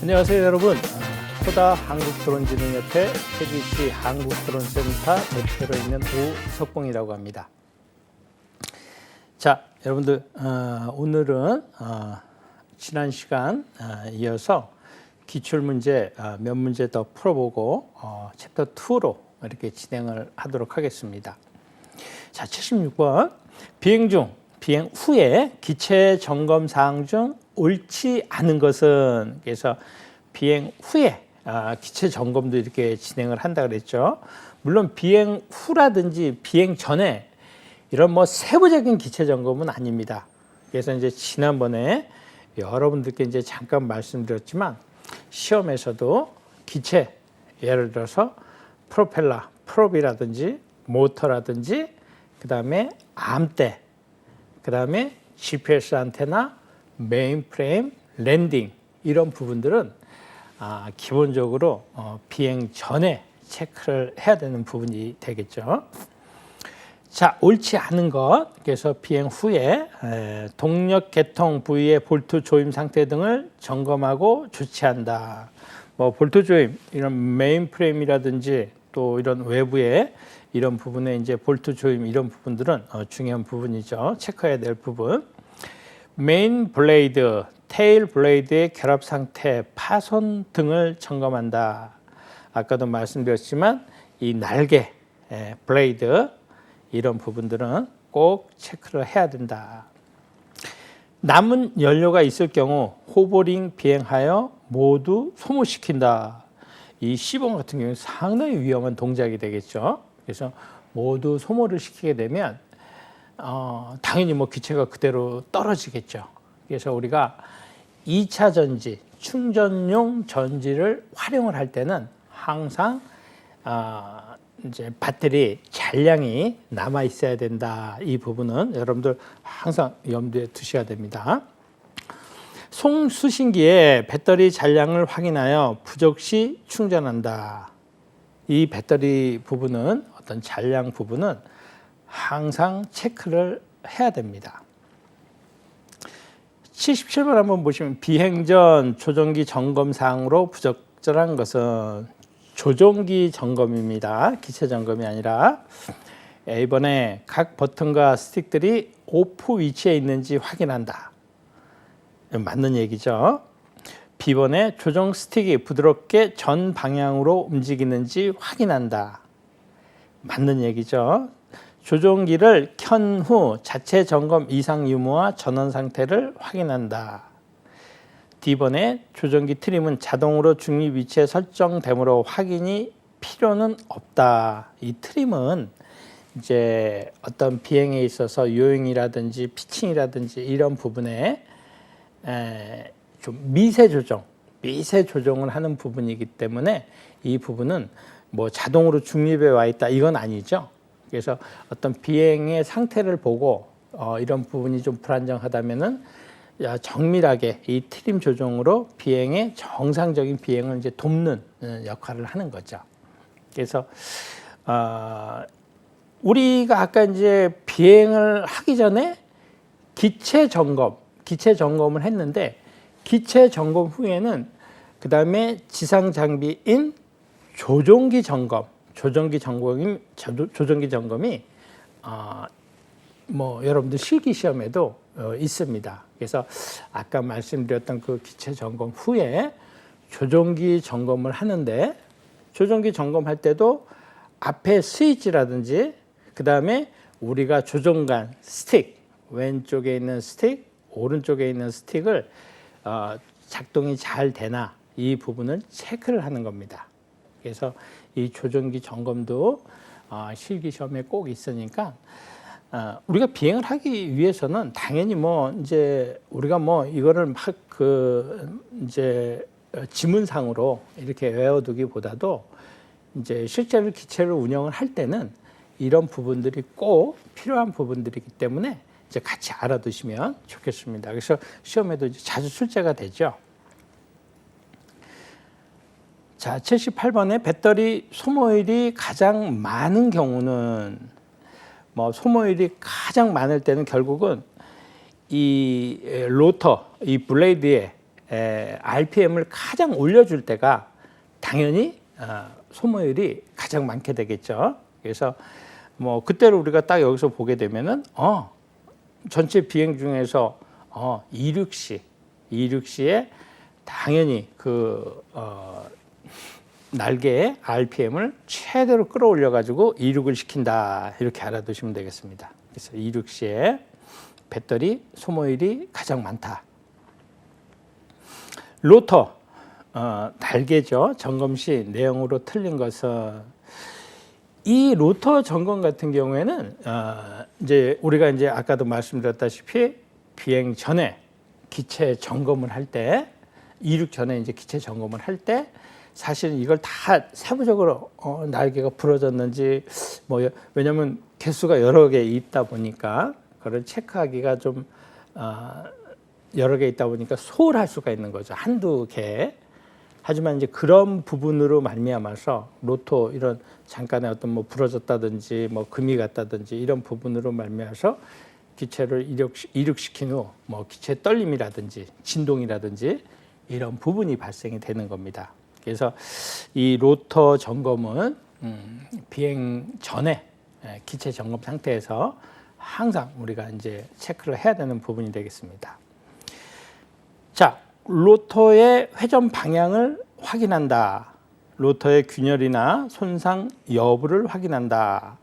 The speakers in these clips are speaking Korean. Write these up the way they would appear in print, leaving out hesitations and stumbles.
안녕하세요 여러분. 코다 한국드론진흥협회 KBC 한국드론센터 대표로 있는 오석봉이라고 합니다. 자 여러분들 오늘은 지난 시간 이어서 기출문제 몇 문제 더 풀어보고 챕터 2로 이렇게 진행을 하도록 하겠습니다. 자 76번 비행 후에 기체 점검 사항 중 옳지 않은 것은, 그래서 비행 후에 기체 점검도 이렇게 진행을 한다 그랬죠. 물론 비행 후라든지 비행 전에 이런 세부적인 기체 점검은 아닙니다. 그래서 이제 지난번에 여러분들께 이제 잠깐 말씀드렸지만 시험에서도 기체, 예를 들어서 프로펠러, 프롭이라든지 모터라든지 그 다음에 암대, 그 다음에 GPS 안테나, 메인프레임, 랜딩 이런 부분들은 기본적으로 비행 전에 체크를 해야 되는 부분이 되겠죠. 자, 옳지 않은 것, 그래서 비행 후에 동력 개통 부위의 볼트 조임 상태 등을 점검하고 조치한다. 볼트 조임, 이런 메인프레임이라든지 또 이런 외부의 이런 부분에 이제 볼트 조임 이런 부분들은 중요한 부분이죠. 체크해야 될 부분. 메인 블레이드, 테일 블레이드의 결합 상태, 파손 등을 점검한다. 아까도 말씀드렸지만 이 날개, 블레이드 이런 부분들은 꼭 체크를 해야 된다. 남은 연료가 있을 경우 호버링 비행하여 모두 소모시킨다. 이 시범 같은 경우는 상당히 위험한 동작이 되겠죠. 그래서 모두 소모를 시키게 되면 당연히 기체가 그대로 떨어지겠죠. 그래서 우리가 2차 전지, 충전용 전지를 활용을 할 때는 항상 이제 배터리 잔량이 남아 있어야 된다. 이 부분은 여러분들 항상 염두에 두셔야 됩니다. 송수신기에 배터리 잔량을 확인하여 부족 시 충전한다. 이 배터리 부분은 어떤 잔량 부분은 항상 체크를 해야 됩니다. 77번 한번 보시면 비행 전 조종기 점검 사항으로 부적절한 것은 조종기 점검입니다. 기체 점검이 아니라 A번에 각 버튼과 스틱들이 오프 위치에 있는지 확인한다. 맞는 얘기죠. B번에 조종 스틱이 부드럽게 전 방향으로 움직이는지 확인한다. 맞는 얘기죠. 조종기를 켠 후 자체 점검 이상 유무와 전원 상태를 확인한다. D번에 조종기 트림은 자동으로 중립 위치에 설정되므로 확인이 필요는 없다. 이 트림은 이제 어떤 비행에 있어서 요잉이라든지 피칭이라든지 이런 부분에 좀 미세 조정을 하는 부분이기 때문에 이 부분은 자동으로 중립에 와 있다 이건 아니죠. 그래서 어떤 비행의 상태를 보고 이런 부분이 좀 불안정하다면은 정밀하게 이 트림 조정으로 비행의 정상적인 비행을 이제 돕는 역할을 하는 거죠. 그래서 우리가 아까 이제 비행을 하기 전에 기체 점검을 했는데 기체 점검 후에는 그 다음에 지상 장비인 조종기 점검이 여러분들 실기 시험에도 있습니다. 그래서 아까 말씀드렸던 그 기체 점검 후에 조종기 점검을 하는데 조종기 점검할 때도 앞에 스위치라든지 그 다음에 우리가 조종관 스틱, 왼쪽에 있는 스틱, 오른쪽에 있는 스틱을 작동이 잘 되나 이 부분을 체크를 하는 겁니다. 그래서 이 조종기 점검도 실기 시험에 꼭 있으니까 우리가 비행을 하기 위해서는 당연히 이제 우리가 이거를 막 이제 지문상으로 이렇게 외워두기보다도 이제 실제로 기체를 운영을 할 때는 이런 부분들이 꼭 필요한 부분들이기 때문에 이제 같이 알아두시면 좋겠습니다. 그래서 시험에도 이제 자주 출제가 되죠. 자, 78번에 배터리 소모율이 가장 많은 경우는 소모율이 가장 많을 때는 결국은 이 로터, 이 블레이드의 RPM을 가장 올려줄 때가 당연히 소모율이 가장 많게 되겠죠. 그래서 뭐 그때를 우리가 딱 여기서 보게 되면은 전체 비행 중에서 264시에 당연히 그 날개의 RPM을 최대로 끌어올려 가지고 이륙을 시킨다, 이렇게 알아두시면 되겠습니다. 그래서 264시에 배터리 소모율이 가장 많다. 로터 날개죠. 점검 시 내용으로 틀린 것은, 이 로터 점검 같은 경우에는 이제 우리가 이제 아까도 말씀드렸다시피 비행 전에 기체 점검을 할 때, 이륙 전에 이제 기체 점검을 할 때 사실은 이걸 다 세부적으로 날개가 부러졌는지 뭐, 왜냐하면 개수가 여러 개 있다 보니까 그걸 체크하기가 좀 여러 개 있다 보니까 소홀할 수가 있는 거죠. 한두 개. 하지만 이제 그런 부분으로 말미암아서 로터 이런 잠깐의 어떤 뭐 부러졌다든지 뭐 금이 갔다든지 이런 부분으로 말미암아서 기체를 이륙시킨 후 뭐 기체 떨림이라든지 진동이라든지 이런 부분이 발생이 되는 겁니다. 그래서 이 로터 점검은 비행 전에 기체 점검 상태에서 항상 우리가 이제 체크를 해야 되는 부분이 되겠습니다. 자, 로터의 회전 방향을 확인한다. 로터의 균열이나 손상 여부를 확인한다.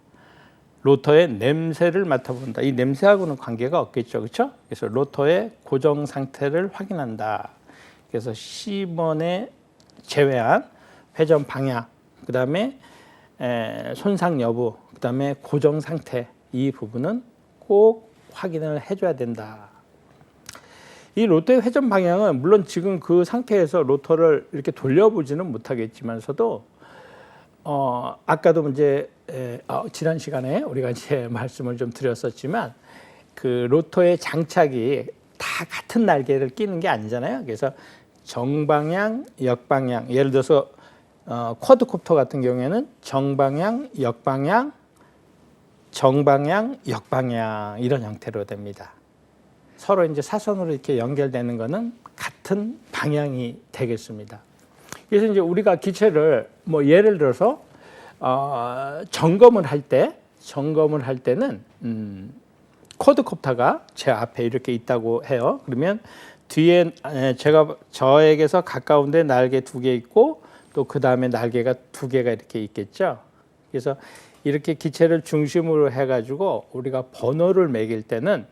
로터의 냄새를 맡아본다. 이 냄새하고는 관계가 없겠죠, 그렇죠? 그래서 로터의 고정 상태를 확인한다. 그래서 C번에 제외한 회전 방향, 그 다음에 손상 여부, 그 다음에 고정 상태, 이 부분은 꼭 확인을 해줘야 된다. 이 로터의 회전 방향은 물론 지금 그 상태에서 로터를 이렇게 돌려보지는 못하겠지만서도 아까도 이제 지난 시간에 우리가 이제 말씀을 좀 드렸었지만 그 로터의 장착이 다 같은 날개를 끼는 게 아니잖아요. 그래서 정방향, 역방향, 예를 들어서 쿼드콥터 같은 경우에는 정방향, 역방향, 정방향, 역방향 이런 형태로 됩니다. 서로 이제 사선으로 이렇게 연결되는 것은 같은 방향이 되겠습니다. 그래서 이제 우리가 기체를 뭐 예를 들어서 점검을 할 때는 쿼드콥터가 제 앞에 이렇게 있다고 해요. 그러면 뒤에 저에게서 가까운데 날개 2개 있고 또 그 다음에 날개가 2개가 이렇게 있겠죠. 그래서 이렇게 기체를 중심으로 해가지고 우리가 번호를 매길 때는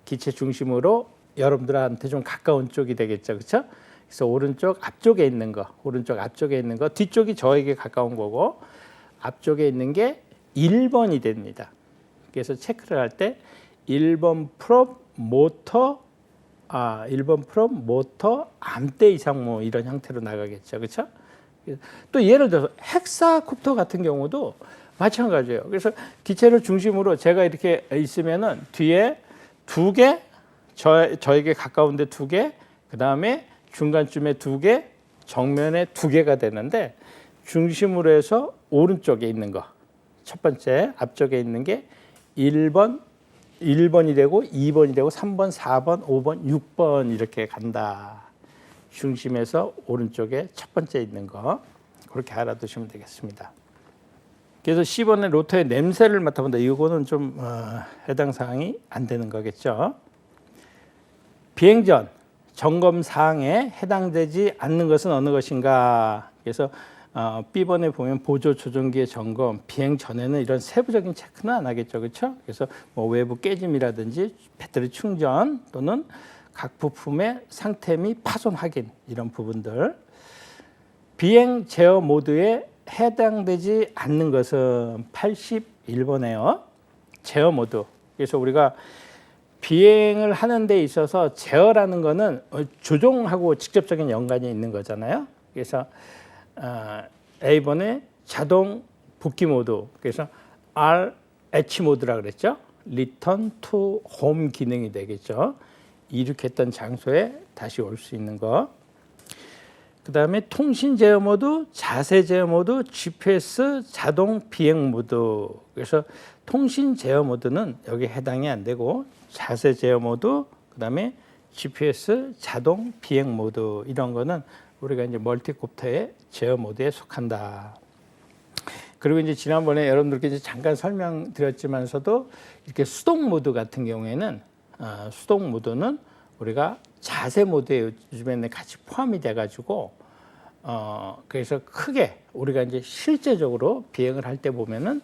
기체 중심으로 여러분들한테 좀 가까운 쪽이 되겠죠, 그렇죠? 그래서 오른쪽 앞쪽에 있는 거, 뒤쪽이 저에게 가까운 거고 앞쪽에 있는 게 1번이 됩니다. 그래서 체크를 할 때 1번 프롭 모터, 1번 프롭 모터 암대 이상 뭐 이런 형태로 나가겠죠, 그렇죠? 또 예를 들어서 헥사콥터 같은 경우도 마찬가지예요. 그래서 기체를 중심으로 제가 이렇게 있으면은 뒤에 2개, 저에게 가까운데 2개, 그 다음에 중간쯤에 2개, 정면에 2개가 되는데 중심으로 해서 오른쪽에 있는 거, 첫 번째 앞쪽에 있는 게 1번이 되고 2번이 되고 3번, 4번, 5번, 6번 이렇게 간다. 중심에서 오른쪽에 첫 번째 있는 거, 그렇게 알아두시면 되겠습니다. 그래서 C번의 로터의 냄새를 맡아본다. 이거는 좀 해당 사항이 안 되는 거겠죠. 비행 전 점검 사항에 해당되지 않는 것은 어느 것인가. 그래서 B번에 보면 보조 조종기의 점검, 비행 전에는 이런 세부적인 체크는 안 하겠죠, 그렇죠? 그래서 뭐 외부 깨짐이라든지 배터리 충전 또는 각 부품의 상태 및 파손 확인 이런 부분들. 비행 제어 모드에 해당되지 않는 것은 81번에요. 제어 모드. 그래서 우리가 비행을 하는 데 있어서 제어라는 거는 조종하고 직접적인 연관이 있는 거잖아요. 그래서 A번에 자동 복귀 모드. 그래서 RH 모드라 그랬죠. Return to Home 기능이 되겠죠. 이륙했던 장소에 다시 올 수 있는 거. 그 다음에 통신 제어 모드, 자세 제어 모드, GPS 자동 비행 모드. 그래서 통신 제어 모드는 여기 해당이 안 되고 자세 제어 모드, 그 다음에 GPS 자동 비행 모드 이런 거는 우리가 이제 멀티콥터의 제어 모드에 속한다. 그리고 이제 지난번에 여러분들께 이제 잠깐 설명드렸지만서도 이렇게 수동 모드 같은 경우에는 수동 모드는 우리가 자세 모드에 요즘에는 같이 포함이 돼가지고 그래서 크게 우리가 이제 실제적으로 비행을 할 때 보면은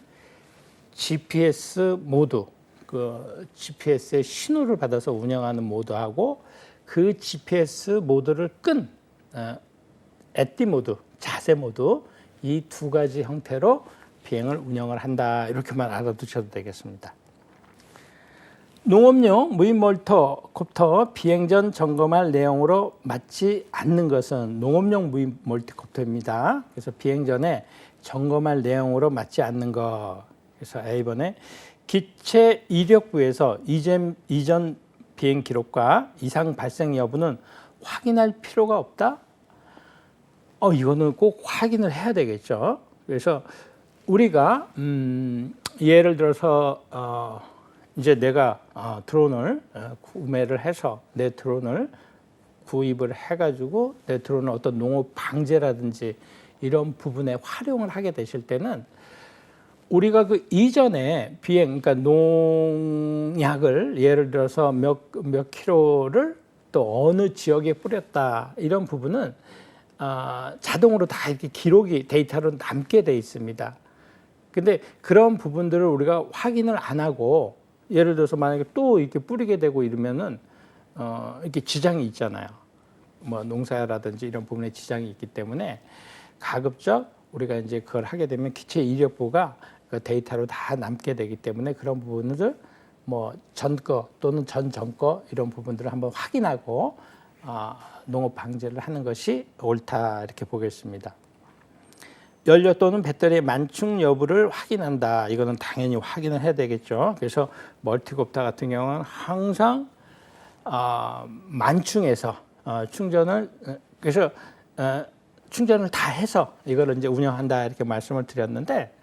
GPS 모드, 그 GPS의 신호를 받아서 운영하는 모드하고 그 GPS 모드를 끈 에티 모드, 자세 모드 이 두 가지 형태로 비행을 운영을 한다. 이렇게만 알아두셔도 되겠습니다. 농업용 무인 멀티콥터 비행 전 점검할 내용으로 맞지 않는 것은 농업용 무인 멀티콥터입니다. 그래서 비행 전에 점검할 내용으로 맞지 않는 것. 그래서 A번에 기체 이력부에서 이전 비행 기록과 이상 발생 여부는 확인할 필요가 없다. 이거는 꼭 확인을 해야 되겠죠. 그래서 우리가 예를 들어서 이제 내가 드론을 구매를 해서 내 드론을 구입을 해가지고 내 드론을 어떤 농업 방제라든지 이런 부분에 활용을 하게 되실 때는 우리가 그 이전에 비행, 그러니까 농약을 예를 들어서 몇 킬로를 또 어느 지역에 뿌렸다 이런 부분은 자동으로 다 이렇게 기록이 데이터로 남게 돼 있습니다. 근데 그런 부분들을 우리가 확인을 안 하고 예를 들어서 만약에 또 이렇게 뿌리게 되고 이러면은 이렇게 지장이 있잖아요. 뭐 농사라든지 이런 부분에 지장이 있기 때문에 가급적 우리가 이제 그걸 하게 되면 기체 이력부가 그 데이터로 다 남게 되기 때문에 그런 부분을 뭐 전거 또는 전전거 이런 부분들을 한번 확인하고 농업 방제를 하는 것이 옳다 이렇게 보겠습니다. 연료 또는 배터리의 만충 여부를 확인한다. 이거는 당연히 확인을 해야 되겠죠. 그래서 멀티콥터 같은 경우는 항상 만충에서 충전을 그래서 충전을 다 해서 이걸 이제 운영한다 이렇게 말씀을 드렸는데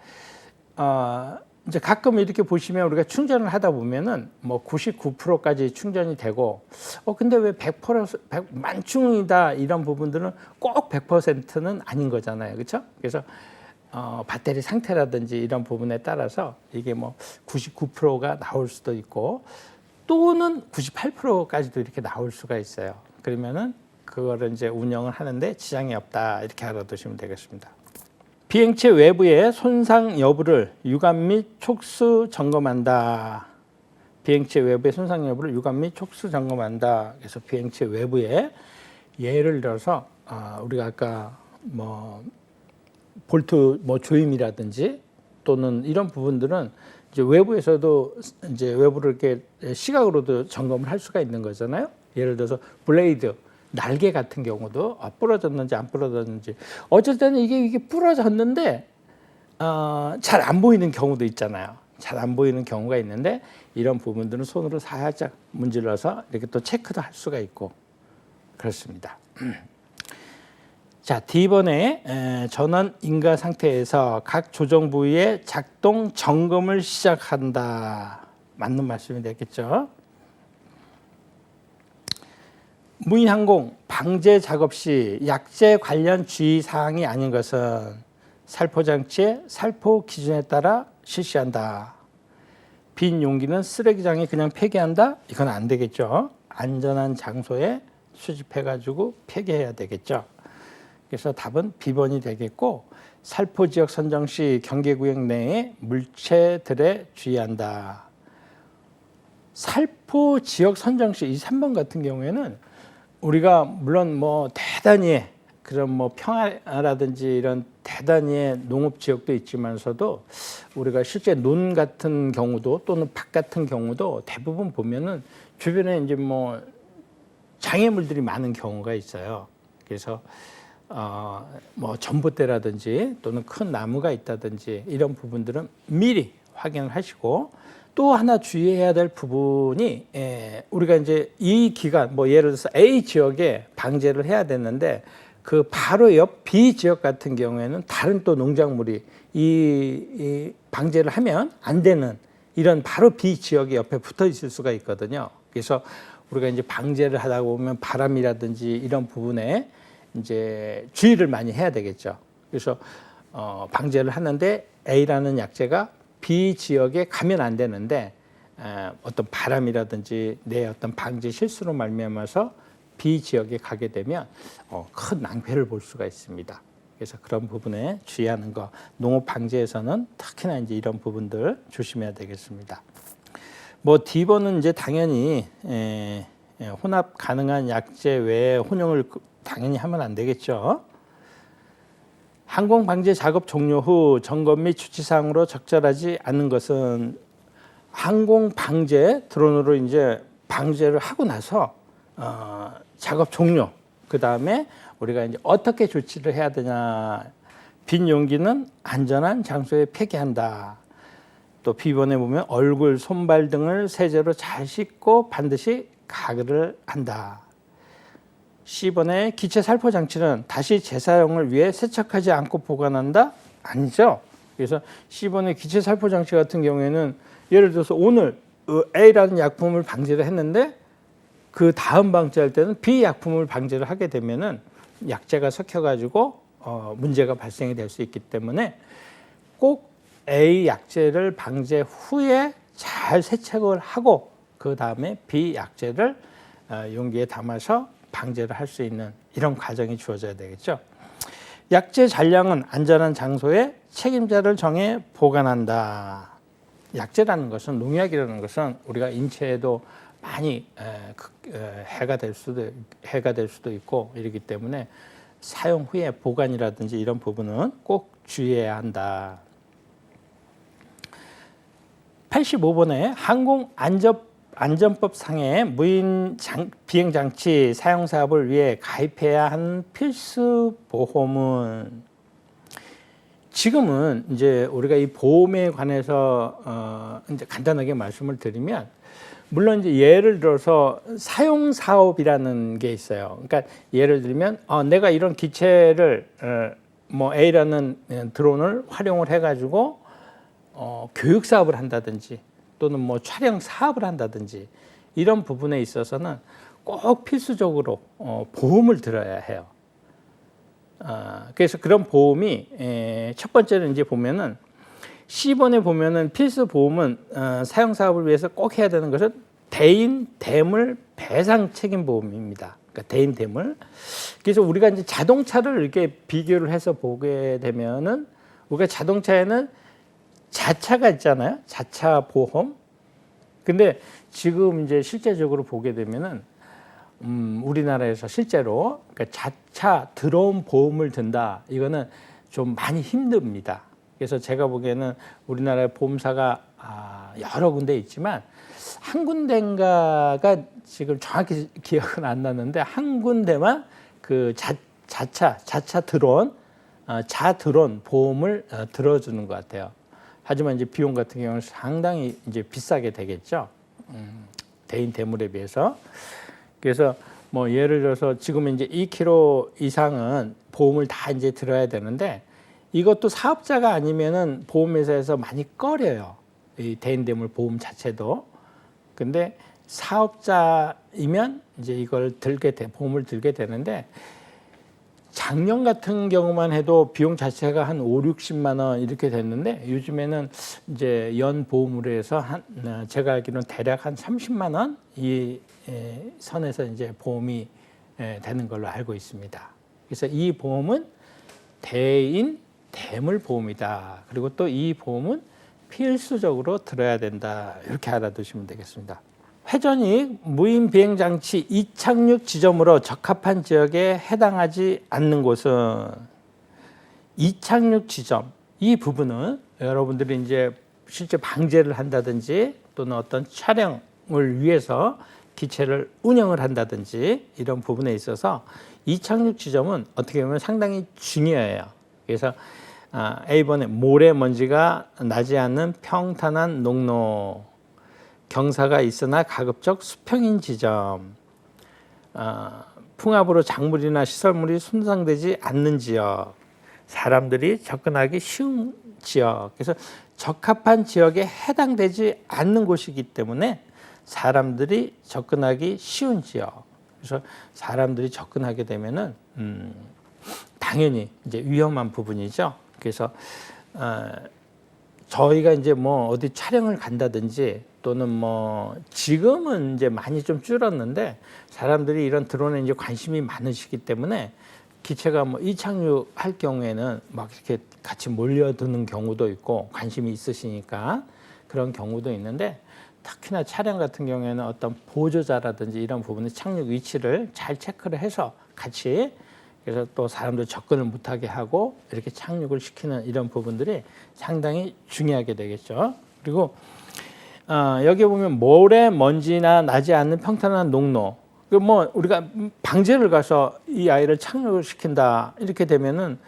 이제 가끔 이렇게 보시면 우리가 충전을 하다 보면은 뭐 99%까지 충전이 되고 근데 왜 100% 만충이다 이런 부분들은 꼭 100%는 아닌 거잖아요. 그렇죠? 그래서 배터리 상태라든지 이런 부분에 따라서 이게 뭐 99%가 나올 수도 있고 또는 98%까지도 이렇게 나올 수가 있어요. 그러면은 그거를 이제 운영을 하는데 지장이 없다 이렇게 알아두시면 되겠습니다. 비행체 외부의 손상 여부를 유감 및 촉수 점검한다. 비행체 외부의 손상 여부를 유감 및 촉수 점검한다. 그래서 비행체 외부에 예를 들어서 우리가 아까 뭐 볼트 뭐 조임이라든지 또는 이런 부분들은 이제 외부에서도 이제 외부를 이렇게 시각으로도 점검을 할 수가 있는 거잖아요. 예를 들어서 블레이드 날개 같은 경우도 부러졌는지 안 부러졌는지 어쩔 때는 이게 부러졌는데 잘 안 보이는 경우도 있잖아요. 잘 안 보이는 경우가 있는데 이런 부분들은 손으로 살짝 문질러서 이렇게 또 체크도 할 수가 있고 그렇습니다. 자, D번에 전원 인가 상태에서 각 조정 부위의 작동 점검을 시작한다. 맞는 말씀이 되겠죠. 무인항공 방제 작업 시 약제 관련 주의사항이 아닌 것은 살포장치의 살포 기준에 따라 실시한다. 빈 용기는 쓰레기장에 그냥 폐기한다? 이건 안 되겠죠. 안전한 장소에 수집해가지고 폐기해야 되겠죠. 그래서 답은 B번이 되겠고 살포 지역 선정 시 경계구역 내의 물체들에 주의한다. 살포 지역 선정 시 이 3번 같은 경우에는 우리가 물론 뭐 대단히 그런 뭐 평화라든지 이런 대단히 농업 지역도 있지만서도 우리가 실제 논 같은 경우도 또는 밭 같은 경우도 대부분 보면은 주변에 이제 뭐 장애물들이 많은 경우가 있어요. 그래서 뭐 전봇대라든지 또는 큰 나무가 있다든지 이런 부분들은 미리 확인을 하시고 또 하나 주의해야 될 부분이 우리가 이제 이 기간 뭐 예를 들어서 A 지역에 방제를 해야 되는데 그 바로 옆 B 지역 같은 경우에는 다른 또 농작물이 이 방제를 하면 안 되는 이런 바로 B 지역이 옆에 붙어 있을 수가 있거든요. 그래서 우리가 이제 방제를 하다 보면 바람이라든지 이런 부분에 이제 주의를 많이 해야 되겠죠. 그래서 방제를 하는데 A라는 약재가 B 지역에 가면 안 되는데 어떤 바람이라든지 내 어떤 방제 실수로 말미암아서 B 지역에 가게 되면 큰 낭패를 볼 수가 있습니다. 그래서 그런 부분에 주의하는 거, 농업 방제에서는 특히나 이제 이런 부분들 조심해야 되겠습니다. 뭐 D번은 이제 당연히 혼합 가능한 약재 외에 혼용을 당연히 하면 안 되겠죠. 항공 방제 작업 종료 후 점검 및 조치사항으로 적절하지 않는 것은 항공 방제 드론으로 이제 방제를 하고 나서 작업 종료, 그 다음에 우리가 이제 어떻게 조치를 해야 되냐. 빈 용기는 안전한 장소에 폐기한다. 또 B번에 보면 얼굴, 손발 등을 세제로 잘 씻고 반드시 가글을 한다. C번에 기체 살포 장치는 다시 재사용을 위해 세척하지 않고 보관한다? 아니죠. 그래서 C번의 기체 살포 장치 같은 경우에는 예를 들어서 오늘 A라는 약품을 방제를 했는데 그 다음 방제할 때는 B 약품을 방제를 하게 되면은 약재가 섞여가지고 문제가 발생이 될 수 있기 때문에 꼭 A 약재를 방제 후에 잘 세척을 하고 그 다음에 B 약재를 용기에 담아서 방제를 할 수 있는 이런 과정이 주어져야 되겠죠. 약재 잔량은 안전한 장소에 책임자를 정해 보관한다. 약재라는 것은, 농약이라는 것은 우리가 인체에도 많이 해가 될 수도 있고 이러기 때문에 사용 후에 보관이라든지 이런 부분은 꼭 주의해야 한다. 85번에 항공안전법 상의 무인 비행 장치 사용 사업을 위해 가입해야 하는 필수 보험은, 지금은 이제 우리가 이 보험에 관해서 이제 간단하게 말씀을 드리면, 물론 이제 예를 들어서 사용 사업이라는 게 있어요. 그러니까 예를 들면 내가 이런 기체를 뭐 A라는 드론을 활용을 해가지고 교육 사업을 한다든지 또는 뭐 촬영 사업을 한다든지 이런 부분에 있어서는 꼭 필수적으로 보험을 들어야 해요. 그래서 그런 보험이 첫 번째는 이제 보면은 C번에 보면은 필수 보험은 사용 사업을 위해서 꼭 해야 되는 것은 대인 대물 배상 책임 보험입니다. 그러니까 대인 대물. 그래서 우리가 이제 자동차를 이렇게 비교를 해서 보게 되면은 우리가 자동차에는 자차가 있잖아요. 자차 보험. 근데 지금 이제 실제적으로 보게 되면은 우리나라에서 실제로 그러니까 자차 드론 보험을 든다. 이거는 좀 많이 힘듭니다. 그래서 제가 보기에는 우리나라의 보험사가 여러 군데 있지만 한 군데인가가 지금 정확히 기억은 안 나는데 한 군데만 그 자차 드론, 자드론 보험을 들어주는 것 같아요. 하지만 이제 비용 같은 경우는 상당히 이제 비싸게 되겠죠. 대인 대물에 비해서. 그래서 뭐 예를 들어서 지금 이제 2kg 이상은 보험을 다 이제 들어야 되는데 이것도 사업자가 아니면은 보험회사에서 많이 꺼려요. 이 대인 대물 보험 자체도. 근데 사업자이면 이제 이걸 보험을 들게 되는데 작년 같은 경우만 해도 비용 자체가 한 5, 60만 원 이렇게 됐는데 요즘에는 이제 연 보험으로 해서 제가 알기로는 대략 한 30만 원 이 선에서 이제 보험이 되는 걸로 알고 있습니다. 그래서 이 보험은 대인 대물 보험이다. 그리고 또 이 보험은 필수적으로 들어야 된다. 이렇게 알아두시면 되겠습니다. 회전익 무인 비행 장치 이착륙 지점으로 적합한 지역에 해당하지 않는 곳은 이착륙 지점. 이 부분은 여러분들이 이제 실제 방제를 한다든지 또는 어떤 촬영을 위해서 기체를 운영을 한다든지 이런 부분에 있어서 이착륙 지점은 어떻게 보면 상당히 중요해요. 그래서 A번에 모래먼지가 나지 않는 평탄한 농로, 경사가 있으나 가급적 수평인 지점, 풍압으로 작물이나 시설물이 손상되지 않는 지역, 사람들이 접근하기 쉬운 지역. 그래서 적합한 지역에 해당되지 않는 곳이기 때문에 사람들이 접근하기 쉬운 지역. 그래서 사람들이 접근하게 되면은 당연히 이제 위험한 부분이죠. 그래서 저희가 이제 뭐 어디 촬영을 간다든지 또는 뭐 지금은 이제 많이 좀 줄었는데 사람들이 이런 드론에 이제 관심이 많으시기 때문에 기체가 뭐 이착륙할 경우에는 막 이렇게 같이 몰려드는 경우도 있고 관심이 있으시니까 그런 경우도 있는데 특히나 차량 같은 경우에는 어떤 보조자라든지 이런 부분의 착륙 위치를 잘 체크를 해서 같이 그래서 또 사람들 접근을 못하게 하고 이렇게 착륙을 시키는 이런 부분들이 상당히 중요하게 되겠죠. 그리고 여기 보면 모래, 먼지나 나지 않는 평탄한 농로. 뭐 우리가 방제를 가서 이 아이를 착륙을 시킨다 이렇게 되면은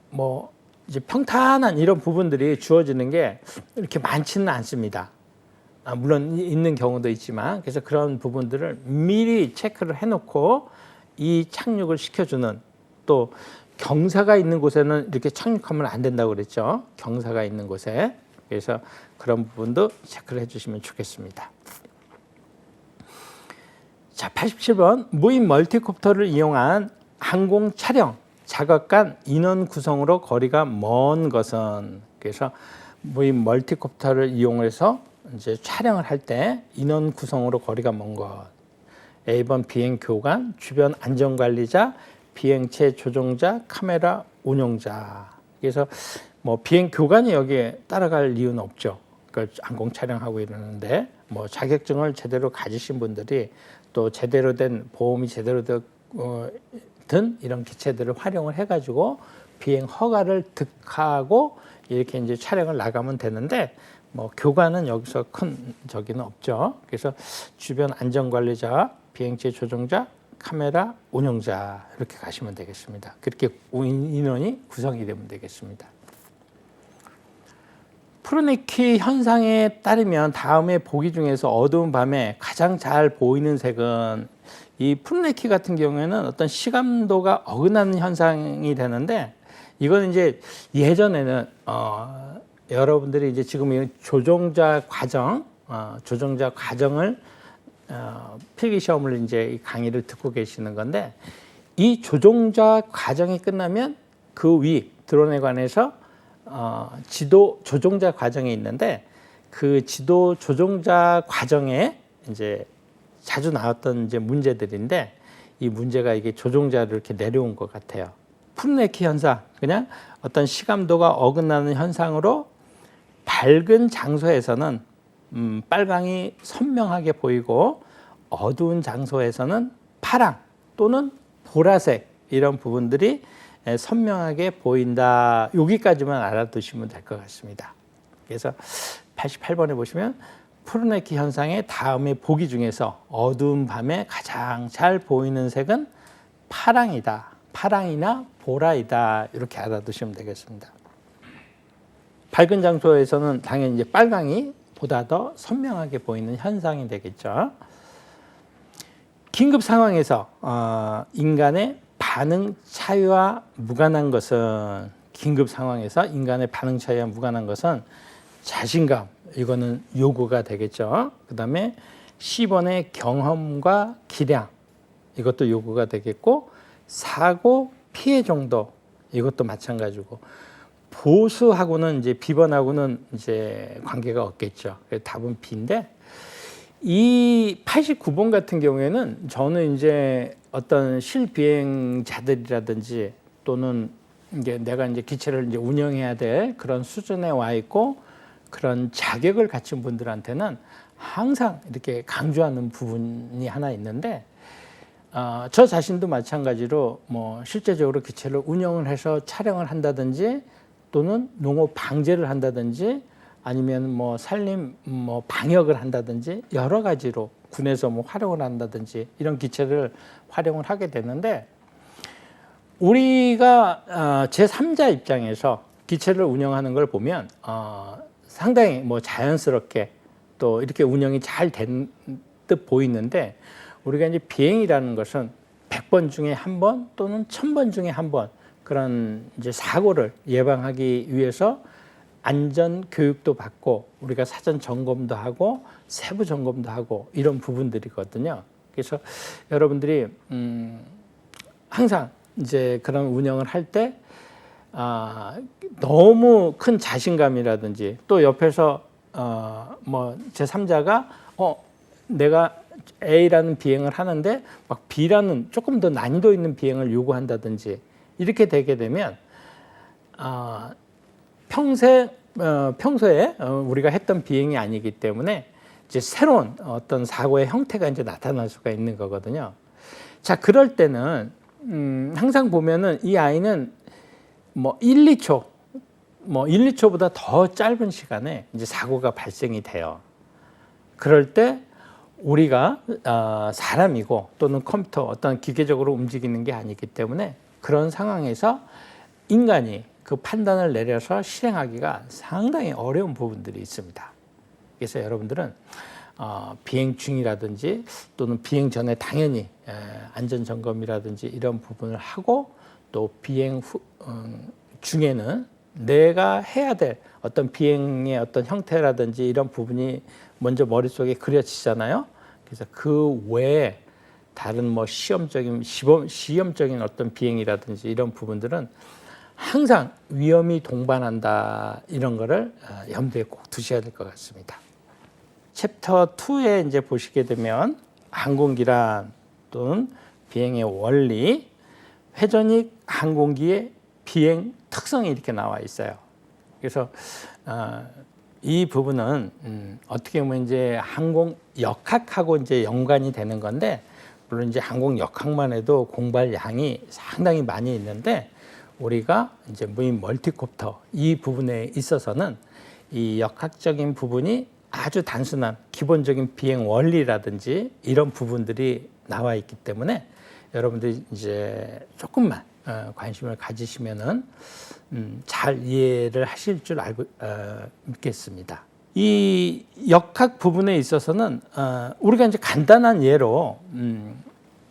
뭐 이제 평탄한 이런 부분들이 주어지는 게 이렇게 많지는 않습니다. 물론 있는 경우도 있지만 그래서 그런 부분들을 미리 체크를 해놓고 이 착륙을 시켜주는 또 경사가 있는 곳에는 이렇게 착륙하면 안 된다고 그랬죠. 경사가 있는 곳에. 그래서 그런 부분도 체크를 해주시면 좋겠습니다. 자, 87번 무인 멀티콥터를 이용한 항공 촬영 작업 간 인원 구성으로 거리가 먼 것은 그래서 무인 멀티콥터를 이용해서 이제 촬영을 할 때 인원 구성으로 거리가 먼 것. A번 비행 교관, 주변 안전관리자, 비행체 조종자, 카메라 운용자. 그래서 뭐 비행 교관이 여기에 따라갈 이유는 없죠. 그 항공 촬영하고 이러는데 뭐 자격증을 제대로 가지신 분들이 또 제대로 된 보험이 제대로 든 이런 기체들을 활용을 해가지고 비행 허가를 득하고 이렇게 이제 촬영을 나가면 되는데 뭐 교관은 여기서 큰 저기는 없죠. 그래서 주변 안전관리자, 비행체 조종자, 카메라 운영자 이렇게 가시면 되겠습니다. 그렇게 인원이 구성이 되면 되겠습니다. 프로네키 현상에 따르면 다음의 보기 중에서 어두운 밤에 가장 잘 보이는 색은 이 프로네키 같은 경우에는 어떤 시감도가 어긋나는 현상이 되는데 이거는 이제 예전에는 여러분들이 이제 지금 조종자 과정을 필기 시험을 이제 강의를 듣고 계시는 건데 이 조종자 과정이 끝나면 그 위 드론에 관해서 지도 조종자 과정이 있는데 그 지도 조종자 과정에 이제 자주 나왔던 이제 문제들인데 이 문제가 이게 조종자를 이렇게 내려온 것 같아요. 프로네키 현상, 그냥 어떤 시감도가 어긋나는 현상으로 밝은 장소에서는 빨강이 선명하게 보이고 어두운 장소에서는 파랑 또는 보라색 이런 부분들이 선명하게 보인다. 여기까지만 알아두시면 될 것 같습니다. 그래서 88번에 보시면 프로네키 현상의 다음의 보기 중에서 어두운 밤에 가장 잘 보이는 색은 파랑이다. 파랑이나 보라이다. 이렇게 알아두시면 되겠습니다. 밝은 장소에서는 당연히 이제 빨강이 보다 더 선명하게 보이는 현상이 되겠죠. 긴급 상황에서 인간의 반응 차이와 무관한 것은 긴급 상황에서 인간의 반응 차이와 무관한 것은 자신감, 이거는 요구가 되겠죠. 그 다음에 10번의 경험과 기량, 이것도 요구가 되겠고 사고 피해 정도, 이것도 마찬가지고 보수하고는 이제 비번하고는 이제 관계가 없겠죠. 그래서 답은 B인데 이 89번 같은 경우에는 저는 이제 어떤 실비행자들이라든지 또는 이제 내가 이제 기체를 이제 운영해야 될 그런 수준에 와 있고 그런 자격을 갖춘 분들한테는 항상 이렇게 강조하는 부분이 하나 있는데 저 자신도 마찬가지로 뭐 실제적으로 기체를 운영을 해서 촬영을 한다든지 또는 농업 방제를 한다든지 아니면 뭐 산림 뭐 방역을 한다든지 여러 가지로 군에서 뭐 활용을 한다든지 이런 기체를 활용을 하게 되는데 우리가 제3자 입장에서 기체를 운영하는 걸 보면 상당히 뭐 자연스럽게 또 이렇게 운영이 잘 된 듯 보이는데 우리가 이제 비행이라는 것은 100번 중에 한 번 또는 1000번 중에 한 번 그런 이제 사고를 예방하기 위해서 안전 교육도 받고 우리가 사전 점검도 하고 세부 점검도 하고 이런 부분들이거든요. 그래서 여러분들이 항상 이제 그런 운영을 할 때 너무 큰 자신감이라든지 또 옆에서 뭐 제3자가 내가 A라는 비행을 하는데 막 B라는 조금 더 난이도 있는 비행을 요구한다든지 이렇게 되게 되면 평소에 우리가 했던 비행이 아니기 때문에 이제 새로운 어떤 사고의 형태가 이제 나타날 수가 있는 거거든요. 자, 그럴 때는 항상 보면은 이 아이는 뭐 1, 2초보다 더 짧은 시간에 이제 사고가 발생이 돼요. 그럴 때 우리가 사람이고 또는 컴퓨터 어떤 기계적으로 움직이는 게 아니기 때문에 그런 상황에서 인간이 그 판단을 내려서 실행하기가 상당히 어려운 부분들이 있습니다. 그래서 여러분들은 비행 중이라든지 또는 비행 전에 당연히 안전점검이라든지 이런 부분을 하고 또 비행 중에는 내가 해야 될 어떤 비행의 어떤 형태라든지 이런 부분이 먼저 머릿속에 그려지잖아요. 그래서 그 외에 다른 뭐 시험적인 어떤 비행이라든지 이런 부분들은 항상 위험이 동반한다 이런 거를 염두에 꼭 두셔야 될 것 같습니다. 챕터 2에 이제 보시게 되면 항공기란 또는 비행의 원리, 회전익 항공기의 비행 특성이 이렇게 나와 있어요. 그래서 이 부분은 어떻게 보면 이제 항공 역학하고 이제 연관이 되는 건데, 물론 이제 항공 역학만 해도 공부할 양이 상당히 많이 있는데 우리가 이제 무인 멀티콥터 이 부분에 있어서는 이 역학적인 부분이 아주 단순한 기본적인 비행 원리라든지 이런 부분들이 나와 있기 때문에 여러분들이 이제 조금만 관심을 가지시면은 잘 이해를 하실 줄 알고 믿겠습니다. 이 역학 부분에 있어서는 우리가 이제 간단한 예로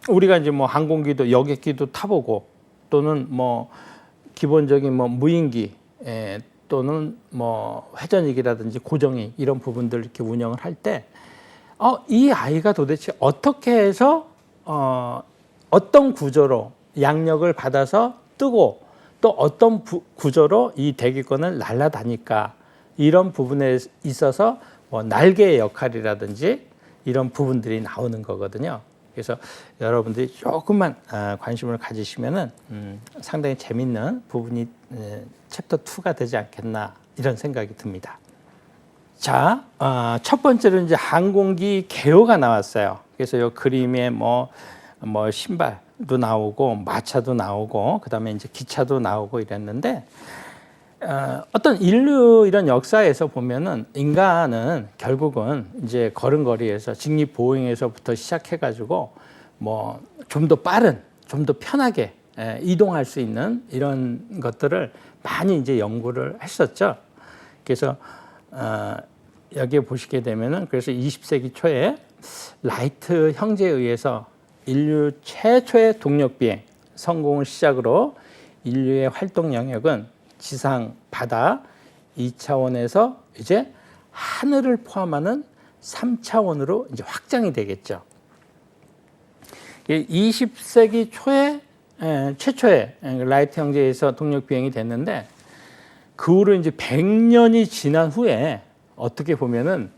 우리가 이제 뭐 항공기도 여객기도 타보고 또는 뭐 기본적인 뭐 무인기 또는 뭐 회전익이라든지 고정익 이런 부분들 이렇게 운영을 할 때 이 아이가 도대체 어떻게 해서 어떤 구조로 양력을 받아서 뜨고 또 어떤 구조로 이 대기권을 날아다닐까 이런 부분에 있어서 뭐 날개의 역할이라든지 이런 부분들이 나오는 거거든요. 그래서 여러분들이 조금만 관심을 가지시면은 상당히 재밌는 부분이 챕터 2가 되지 않겠나 이런 생각이 듭니다. 자, 첫 번째로 이제 항공기 개요가 나왔어요. 그래서 이 그림에 뭐 신발도 나오고 마차도 나오고 그다음에 이제 기차도 나오고 이랬는데 어떤 인류 이런 역사에서 보면은 인간은 결국은 이제 걸음걸이에서 직립보행에서부터 시작해가지고 뭐 좀 더 빠른, 좀 더 편하게 이동할 수 있는 이런 것들을 많이 이제 연구를 했었죠. 그래서 여기에 보시게 되면은 그래서 20세기 초에 라이트 형제에 의해서 인류 최초의 동력 비행 성공을 시작으로 인류의 활동 영역은 지상, 바다 2차원에서 이제 하늘을 포함하는 3차원으로 이제 확장이 되겠죠. 20세기 초에 최초의 라이트 형제에서 동력 비행이 됐는데 그 후로 이제 100년이 지난 후에 어떻게 보면은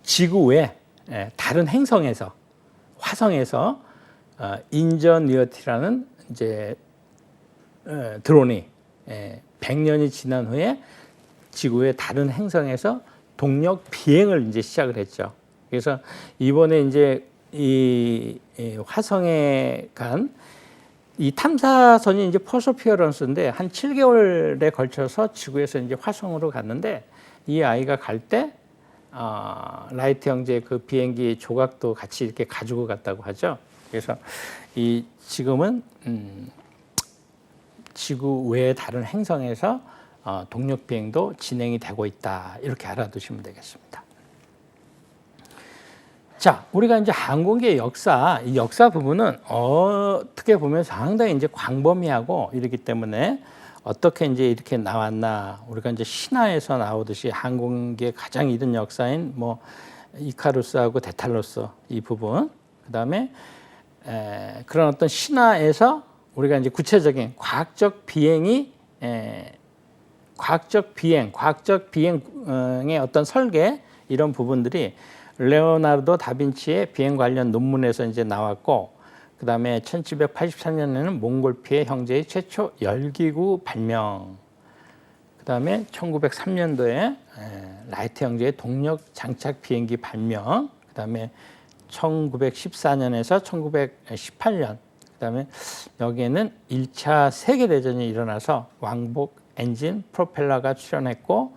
지구 외 다른 행성에서 화성에서 인저니어티라는 이제 드론이 100년이 지난 후에 지구의 다른 행성에서 동력 비행을 이제 시작을 했죠. 그래서 이번에 이제 이 화성에 간 이 탐사선이 이제 퍼서피어런스인데 한 7개월에 걸쳐서 지구에서 이제 화성으로 갔는데 이 아이가 갈 때 라이트 형제 그 비행기 조각도 같이 이렇게 가지고 갔다고 하죠. 그래서 이 지금은 지구 외의 다른 행성에서 동력 비행도 진행이 되고 있다. 이렇게 알아두시면 되겠습니다. 자, 우리가 이제 항공기의 역사, 이 역사 부분은 어떻게 보면 상당히 이제 광범위하고 이렇기 때문에 어떻게 이제 이렇게 나왔나? 우리가 이제 신화에서 나오듯이 항공기의 가장 이른 역사인 뭐 이카루스하고 데탈로스 이 부분, 그다음에 그런 어떤 신화에서 우리가 이제 구체적인 과학적 비행의 어떤 설계 이런 부분들이 레오나르도 다빈치의 비행 관련 논문에서 이제 나왔고, 그 다음에 1783년에는 몽골피의 형제의 최초 열기구 발명, 그 다음에 1903년도에 라이트 형제의 동력 장착 비행기 발명, 그 다음에 1914년에서 1918년, 그 다음에 여기에는 1차 세계대전이 일어나서 왕복 엔진 프로펠러가 출현했고,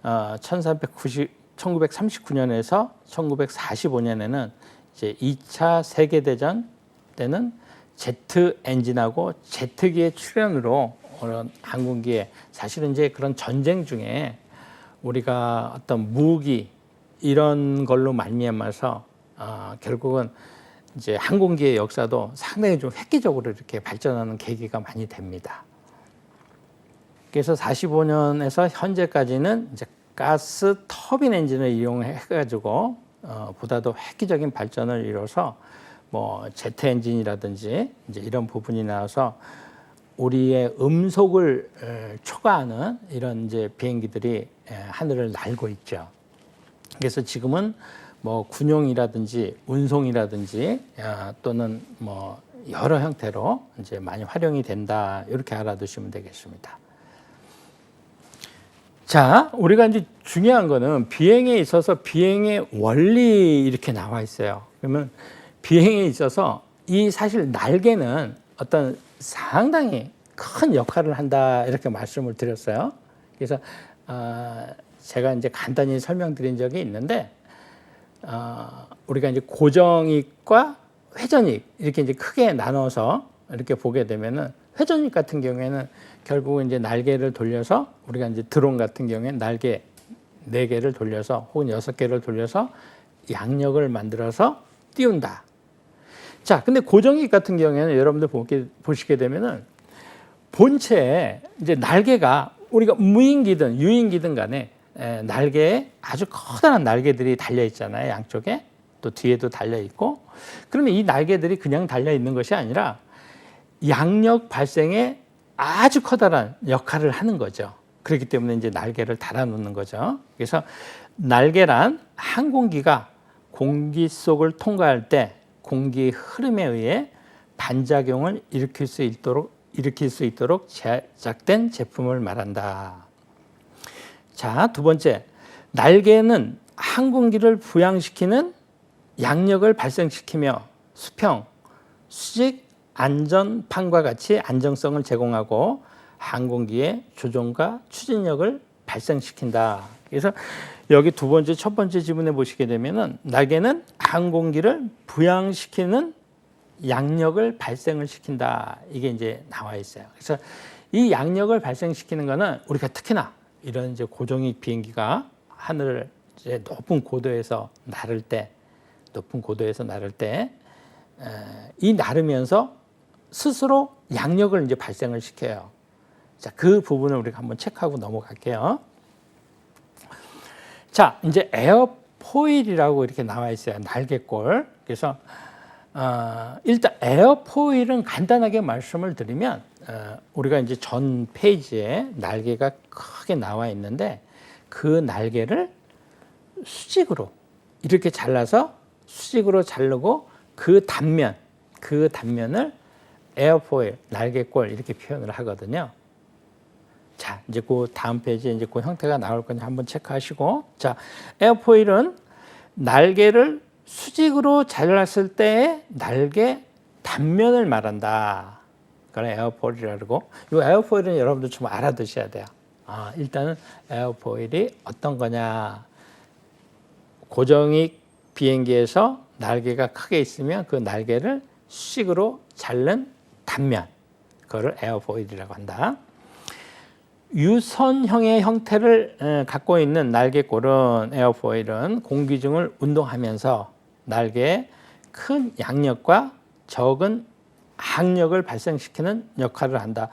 1939년에서 1945년에는 이제 2차 세계대전 때는 제트 엔진하고 제트기의 출현으로 그런 항공기에, 사실은 이제 그런 전쟁 중에 우리가 어떤 무기 이런 걸로 말미암아서 결국은 이제 항공기의 역사도 상당히 좀 획기적으로 이렇게 발전하는 계기가 많이 됩니다. 그래서 45년에서 현재까지는 이제 가스 터빈 엔진을 이용해 가지고 보다도 획기적인 발전을 이뤄서 뭐 제트 엔진이라든지 이제 이런 부분이 나와서 우리의 음속을 초과하는 이런 이제 비행기들이 하늘을 날고 있죠. 그래서 지금은 뭐 군용이라든지 운송이라든지 또는 뭐 여러 형태로 이제 많이 활용이 된다, 이렇게 알아두시면 되겠습니다. 자, 우리가 이제 중요한 거는 비행에 있어서 비행의 원리 이렇게 나와 있어요. 그러면 비행에 있어서 이 사실 날개는 어떤 상당히 큰 역할을 한다, 이렇게 말씀을 드렸어요. 그래서 제가 이제 간단히 설명드린 적이 있는데, 우리가 이제 고정익과 회전익 이렇게 이제 크게 나눠서 이렇게 보게 되면은, 회전익 같은 경우에는 결국은 이제 날개를 돌려서, 우리가 이제 드론 같은 경우에는 날개 4개를 돌려서 혹은 6개를 돌려서 양력을 만들어서 띄운다. 자, 근데 고정익 같은 경우에는 여러분들 보시게 되면은 본체에 이제 날개가, 우리가 무인기든 유인기든 간에 날개에 아주 커다란 날개들이 달려 있잖아요. 양쪽에. 또 뒤에도 달려 있고. 그러면 이 날개들이 그냥 달려 있는 것이 아니라 양력 발생에 아주 커다란 역할을 하는 거죠. 그렇기 때문에 이제 날개를 달아놓는 거죠. 그래서 날개란 항공기가 공기 속을 통과할 때 공기 흐름에 의해 반작용을 일으킬 수 있도록 제작된 제품을 말한다. 자, 두 번째, 날개는 항공기를 부양시키는 양력을 발생시키며 수평, 수직, 안전판과 같이 안정성을 제공하고 항공기의 조종과 추진력을 발생시킨다. 그래서 여기 첫 번째 지문에 보시게 되면은 날개는 항공기를 부양시키는 양력을 발생을 시킨다. 이게 이제 나와 있어요. 그래서 이 양력을 발생시키는 거는 우리가 특히나 이런 이제 고정익 비행기가 하늘을 이제 높은 고도에서 나를 때 이 나르면서 스스로 양력을 이제 발생을 시켜요. 자, 그 부분을 우리가 한번 체크하고 넘어갈게요. 자, 이제 에어포일이라고 이렇게 나와 있어요. 날개꼴. 그래서 일단 에어포일은 간단하게 말씀을 드리면, 우리가 이제 전 페이지에 날개가 크게 나와 있는데, 그 날개를 수직으로 이렇게 잘라서 수직으로 자르고 그 단면을 에어포일, 날개꼴 이렇게 표현을 하거든요. 자, 이제 그 다음 페이지에 이제 그 형태가 나올 거니 한번 체크하시고. 자, 에어포일은 날개를 수직으로 잘랐을 때의 날개 단면을 말한다. 그걸 에어포일이라고. 이 에어포일은 여러분들 좀 알아두셔야 돼요. 일단은 에어포일이 어떤 거냐. 고정익 비행기에서 날개가 크게 있으면 그 날개를 수직으로 자른 단면, 그거를 에어포일이라고 한다. 유선형의 형태를 갖고 있는 날개꼴은, 에어포일은 공기 중을 운동하면서 날개에 큰 양력과 적은 항력을 발생시키는 역할을 한다.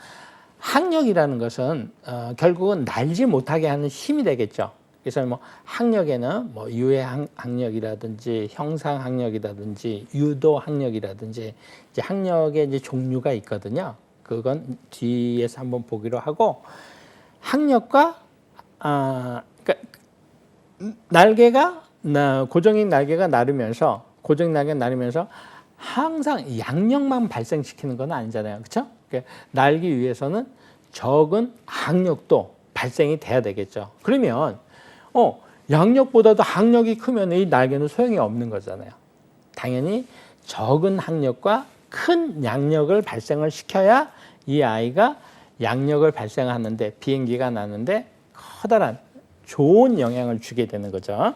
항력이라는 것은 결국은 날지 못하게 하는 힘이 되겠죠. 그래서 뭐 항력에는 뭐 유해 항력이라든지 형상 항력이라든지 유도 항력이라든지 이제 항력의 이제 종류가 있거든요. 그건 뒤에서 한번 보기로 하고, 항력과 그러니까 날개가 고정인 날개가 나르면서 항상 양력만 발생시키는 건 아니잖아요. 그렇죠? 그러니까 날기 위해서는 적은 항력도 발생이 돼야 되겠죠. 그러면 양력보다도 항력이 크면 이 날개는 소용이 없는 거잖아요. 당연히 적은 항력과 큰 양력을 발생을 시켜야 이 아이가 양력을 발생하는데, 비행기가 나는데 커다란 좋은 영향을 주게 되는 거죠.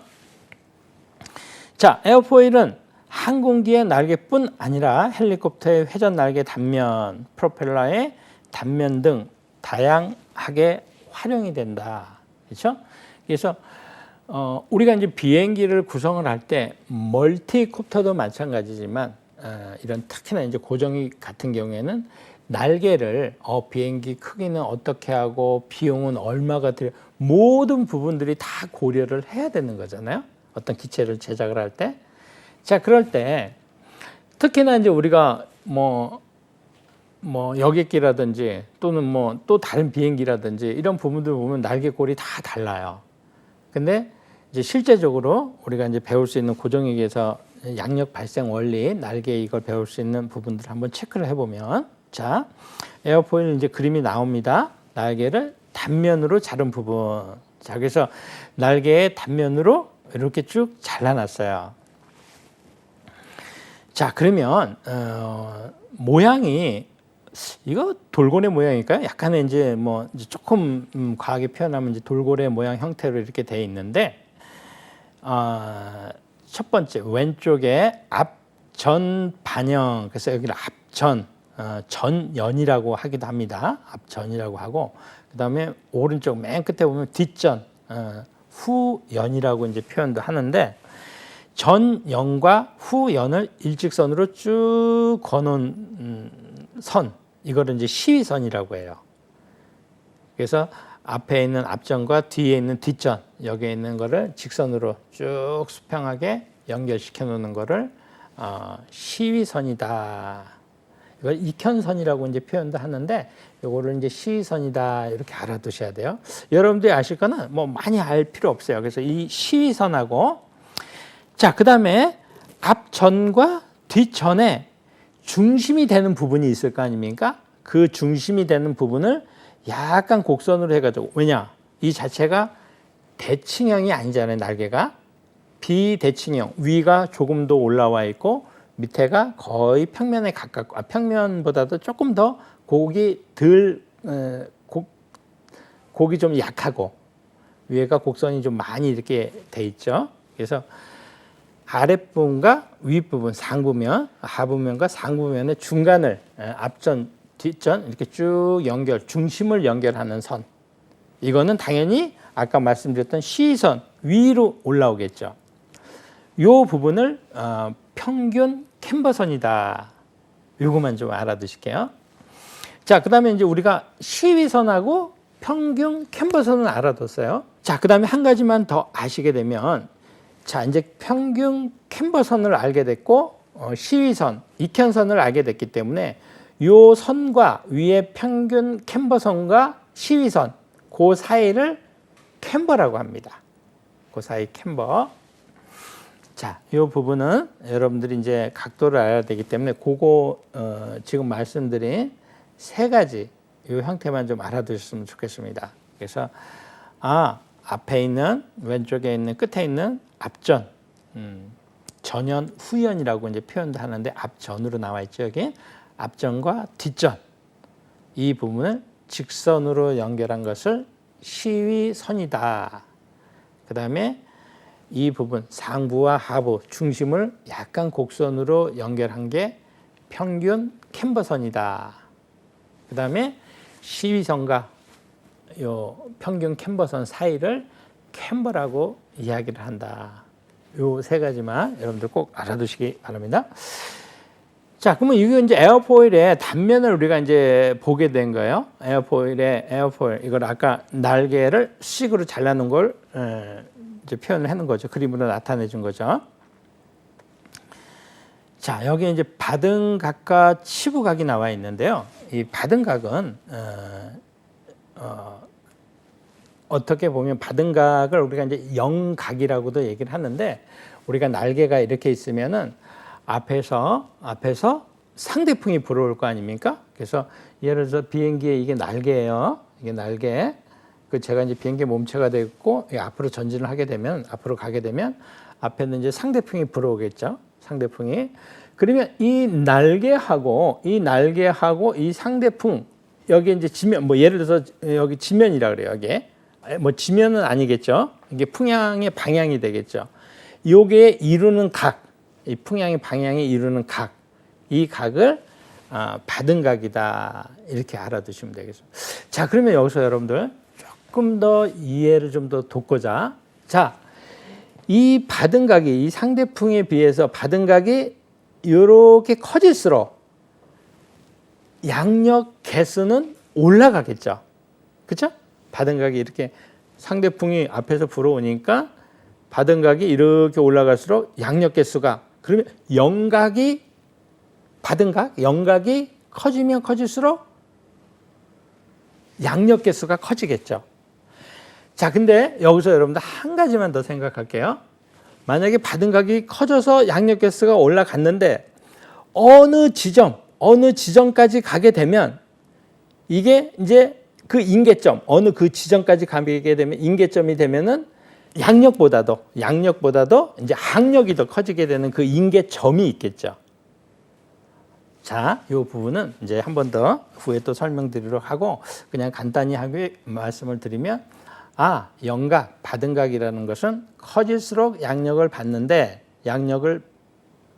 자, 에어포일은 항공기의 날개뿐 아니라 헬리콥터의 회전 날개 단면, 프로펠러의 단면 등 다양하게 활용이 된다. 그렇죠? 그래서 우리가 이제 비행기를 구성을 할 때 멀티콥터도 마찬가지지만 이런 특히나 이제 고정이 같은 경우에는 날개를 비행기 크기는 어떻게 하고 비용은 얼마가 들어, 모든 부분들이 다 고려를 해야 되는 거잖아요. 어떤 기체를 제작을 할 때. 자, 그럴 때 특히나 이제 우리가 뭐 여객기라든지 또는 뭐 또 다른 비행기라든지 이런 부분들 보면 날개꼴이 다 달라요. 근데 이제 실제적으로 우리가 이제 배울 수 있는 고정익에서 양력 발생 원리, 날개 이걸 배울 수 있는 부분들 한번 체크를 해보면, 자, 에어포일 이제 그림이 나옵니다. 날개를 단면으로 자른 부분. 자, 그래서 날개의 단면으로 이렇게 쭉 잘라놨어요. 자, 그러면 모양이 이거 돌고래 모양일까요? 약간의 이제 뭐 이제 조금 과하게 표현하면 이제 돌고래 모양 형태로 이렇게 돼 있는데, 첫 번째 왼쪽에 앞전 반영, 그래서 여기를 앞전 전연이라고 하기도 합니다. 앞전이라고 하고, 그 다음에 오른쪽 맨 끝에 보면 뒷전 후연이라고 이제 표현도 하는데, 전연과 후연을 일직선으로 쭉 거놓은 선, 이거를 이제 시위선이라고 해요. 그래서 앞에 있는 앞전과 뒤에 있는 뒷전, 여기에 있는 거를 직선으로 쭉 수평하게 연결시켜 놓는 거를 시위선이다. 이걸 익현선이라고 이제 표현도 하는데, 이거를 이제 시위선이다 이렇게 알아두셔야 돼요. 여러분들이 아실 거는 뭐 많이 알 필요 없어요. 그래서 이 시위선하고, 자, 그 다음에 앞전과 뒷전에 중심이 되는 부분이 있을 거 아닙니까? 그 중심이 되는 부분을 약간 곡선으로 해가지고, 왜냐? 이 자체가 대칭형이 아니잖아요, 날개가. 비대칭형, 위가 조금 더 올라와 있고 밑에가 거의 평면에 가깝고, 평면보다도 조금 더 곡이 좀 약하고, 위에가 곡선이 좀 많이 이렇게 돼 있죠. 그래서 아랫부분과 윗부분, 상부면, 하부면과 상부면의 중간을 앞전, 뒷전 이렇게 쭉 중심을 연결하는 선. 이거는 당연히 아까 말씀드렸던 시선 위로 올라오겠죠. 이 부분을 평균 캠버선이다. 이거만 좀 알아두실게요. 자, 그 다음에 이제 우리가 시위선하고 평균 캠버선은 알아뒀어요. 자, 그 다음에 한 가지만 더 아시게 되면, 자, 이제 평균 캠버선을 알게 됐고, 시위선, 익현선을 알게 됐기 때문에 요 선과 위에 평균 캠버선과 시위선, 그 사이를 캠버라고 합니다. 그 사이 캠버. 자, 이 부분은 여러분들이 이제 각도를 알아야 되기 때문에 그거 지금 말씀드린 세 가지 이 형태만 좀 알아두셨으면 좋겠습니다. 그래서 앞에 있는 왼쪽에 있는 끝에 있는 앞전, 전연, 후연이라고 이제 표현도 하는데 앞전으로 나와 있죠. 여기 앞전과 뒷전 이 부분을 직선으로 연결한 것을 시위선이다. 그 다음에 이 부분 상부와 하부 중심을 약간 곡선으로 연결한 게 평균 캠버선이다. 그 다음에 시위선과 요 평균 캠버선 사이를 캠버라고 이야기를 한다. 요 세 가지만 여러분들 꼭 알아두시기 바랍니다. 자, 그러면 이거 이제 에어포일의 단면을 우리가 이제 보게 된 거예요. 에어포일. 이걸 아까 날개를 식으로 잘라놓은 걸 이제 표현을 해놓은 거죠. 그림으로 나타내 준 거죠. 자, 여기 이제 받은각과 치부각이 나와 있는데요. 이 받은각은 어떻게 보면 받은각을 우리가 이제 영각이라고도 얘기를 하는데, 우리가 날개가 이렇게 있으면은 앞에서 상대풍이 불어올 거 아닙니까? 그래서 예를 들어서 비행기에 이게 날개예요. 이게 날개. 그 제가 이제 비행기 몸체가 되고 앞으로 전진을 하게 되면, 앞으로 가게 되면 앞에는 이제 상대풍이 불어오겠죠. 상대풍이. 그러면 이 날개하고 이 상대풍, 여기 이제 지면, 뭐 예를 들어서 여기 지면이라 그래요. 여기 뭐 지면은 아니겠죠. 이게 풍향의 방향이 되겠죠. 요게 이루는 각, 이 풍향의 방향이 이루는 각, 이 각을 받은각이다, 이렇게 알아두시면 되겠습니다. 자, 그러면 여기서 여러분들 조금 더 이해를 좀 더 돕고자, 자, 이 받은각이, 이 상대풍에 비해서 받은각이 이렇게 커질수록 양력 개수는 올라가겠죠. 그렇죠? 받은각이 이렇게 상대풍이 앞에서 불어오니까 받은각이 이렇게 올라갈수록 양력 개수가, 그러면 영각이, 받은각, 영각이 커지면 커질수록 양력 개수가 커지겠죠. 자, 근데 여기서 여러분들 한 가지만 더 생각할게요. 만약에 받은각이 커져서 양력 개수가 올라갔는데 어느 지점까지 가게 되면 이게 이제 그 인계점, 어느 그 지점까지 가게 되면 인계점이 되면은 양력보다도 이제 항력이 더 커지게 되는 그 인계점이 있겠죠. 자, 이 부분은 이제 한 번 더 후에 또 설명드리도록 하고, 그냥 간단히 하게 말씀을 드리면, 영각, 받은각이라는 것은 커질수록 양력을 받는데, 양력을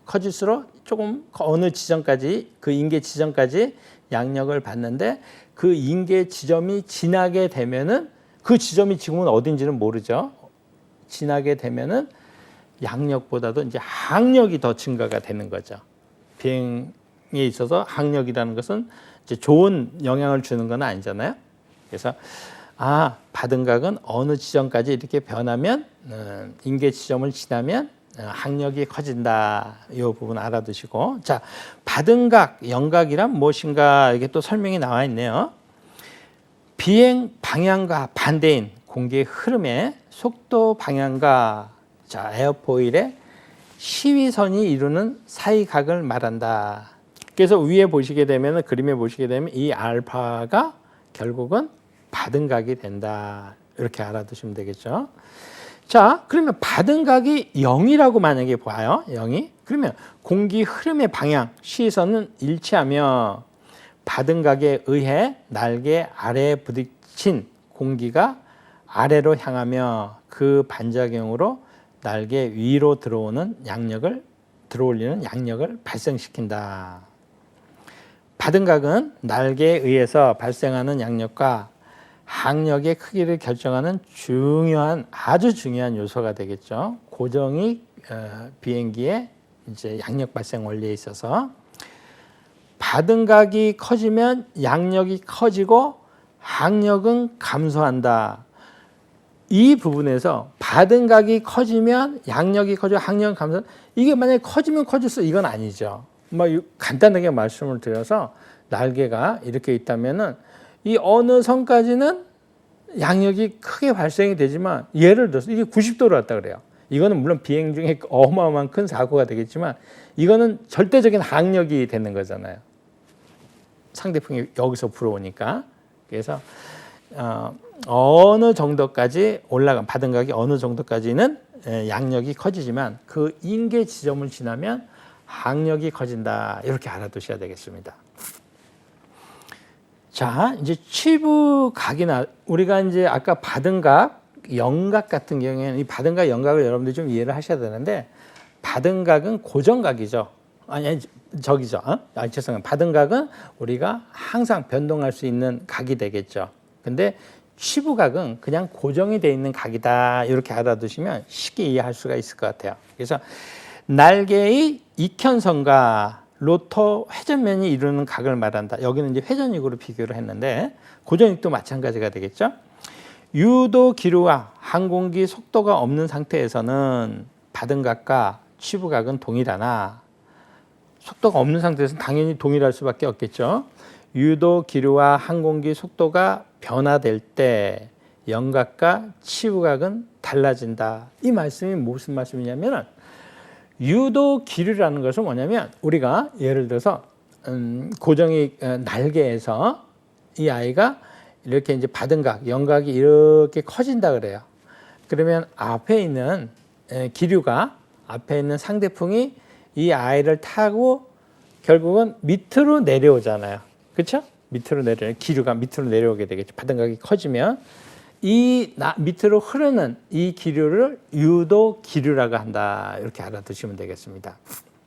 커질수록 조금 어느 지점까지, 그 인계 지점까지 양력을 받는데, 그 인계 지점이 지나게 되면은, 그 지점이 지금은 어딘지는 모르죠. 지나게 되면은 양력보다도 이제 항력이 더 증가가 되는 거죠. 비행에 있어서 항력이라는 것은 이제 좋은 영향을 주는 건 아니잖아요. 그래서 받은각은 어느 지점까지 이렇게 변하면, 인계 지점을 지나면 항력이 커진다. 이 부분 알아두시고, 자, 받은각, 영각이란 무엇인가, 이게 또 설명이 나와 있네요. 비행 방향과 반대인 공기의 흐름의 속도 방향과, 자, 에어포일의 시위선이 이루는 사이각을 말한다. 그래서 위에 보시게 되면, 그림에 보시게 되면 이 알파가 결국은 받은각이 된다. 이렇게 알아두시면 되겠죠. 자, 그러면 받은각이 0이라고 만약에 봐요. 0이. 그러면 공기 흐름의 방향, 시선은 일치하며 받은각에 의해 날개 아래에 부딪힌 공기가 아래로 향하며 그 반작용으로 날개 위로 들어올리는 양력을 발생시킨다. 받은각은 날개에 의해서 발생하는 양력과 항력의 크기를 결정하는 아주 중요한 요소가 되겠죠. 고정이 비행기의 이제 양력 발생 원리에 있어서 받은각이 커지면 양력이 커지고 항력은 감소한다. 이 부분에서 받은각이 커지면 양력이 커지고 항력은 감소한다. 이게 만약에 커지면 커질수록 이건 아니죠. 간단하게 말씀을 드려서, 날개가 이렇게 있다면은 이 어느 선까지는 양력이 크게 발생이 되지만, 예를 들어서 이게 90도로 왔다 그래요. 이거는 물론 비행 중에 어마어마한 큰 사고가 되겠지만, 이거는 절대적인 항력이 되는 거잖아요. 상대풍이 여기서 불어오니까. 그래서 어느 정도까지 받은각이 어느 정도까지는 양력이 커지지만, 그 인계 지점을 지나면 항력이 커진다. 이렇게 알아두셔야 되겠습니다. 자, 이제 치부각이나, 우리가 이제 아까 받은각, 영각 같은 경우에는 이 받은각, 영각을 여러분들이 좀 이해를 하셔야 되는데, 받은각은 고정각이죠. 죄송해요. 받은각은 우리가 항상 변동할 수 있는 각이 되겠죠. 근데 치부각은 그냥 고정이 되어 있는 각이다. 이렇게 알아두시면 쉽게 이해할 수가 있을 것 같아요. 그래서 날개의 이편선과 로터 회전면이 이루는 각을 말한다. 여기는 이제 회전익으로 비교를 했는데 고정익도 마찬가지가 되겠죠. 유도 기류와 항공기 속도가 없는 상태에서는 받은 각과 취부각은 동일하나 속도가 없는 상태에서는 당연히 동일할 수밖에 없겠죠. 유도 기류와 항공기 속도가 변화될 때 영각과 치부각은 달라진다. 이 말씀이 무슨 말씀이냐면 유도 기류라는 것은 뭐냐면 우리가 예를 들어서 고정이 날개에서 이 아이가 이렇게 이제 받은 각, 영각이 이렇게 커진다 그래요. 그러면 앞에 있는 기류가 앞에 있는 상대풍이 이 아이를 타고 결국은 밑으로 내려오잖아요. 그렇죠? 밑으로 기류가 밑으로 내려오게 되겠죠. 받은 각이 커지면 이 밑으로 흐르는 이 기류를 유도 기류라고 한다. 이렇게 알아두시면 되겠습니다.